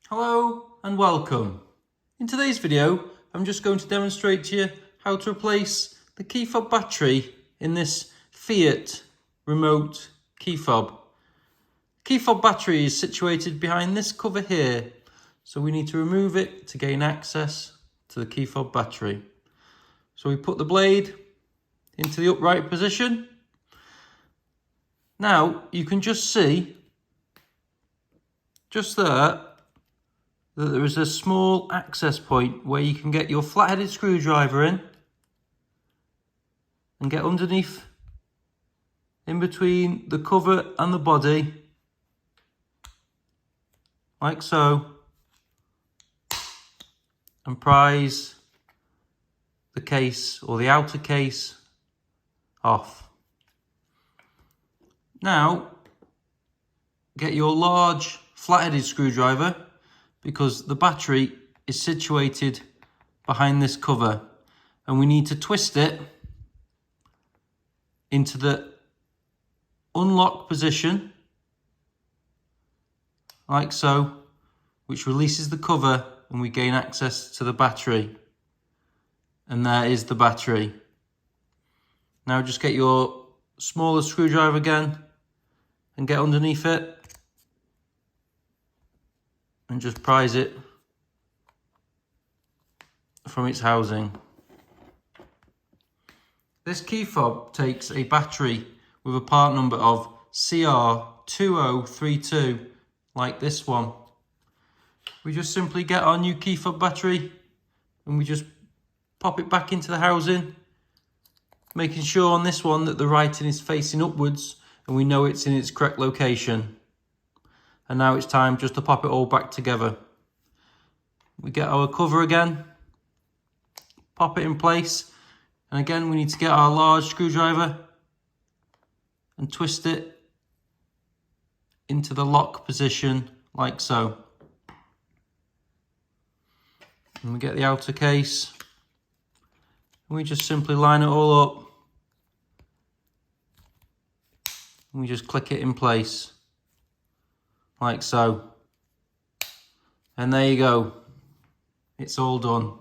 Hello and welcome. In today's video, I'm just going to demonstrate to you how to replace the key fob battery in this Fiat remote key fob. Key fob battery is situated behind this cover here, so we need to remove it to gain access to the key fob battery. So we put the blade into the upright position. Now you can just see, just there, that there is a small access point where you can get your flat-headed screwdriver in and get underneath, in between the cover and the body, like so, and prise the case or the outer case off. Now get your large flat-headed screwdriver, because the battery is situated behind this cover, and we need to twist it into the unlock position, like so, which releases the cover and we gain access to the battery. And there is the battery. Now just get your smaller screwdriver again and get underneath it and just prise it from its housing. This key fob takes a battery with a part number of CR2032, like this one. We just simply get our new key fob battery and we just pop it back into the housing, making sure on this one that the writing is facing upwards and we know it's in its correct location. And now it's time just to pop it all back together. We get our cover again, pop it in place, and again we need to get our large screwdriver and twist it into the lock position, like so. And we get the outer case, and we just simply line it all up, and we just click it in place, like so. And there you go, it's all done.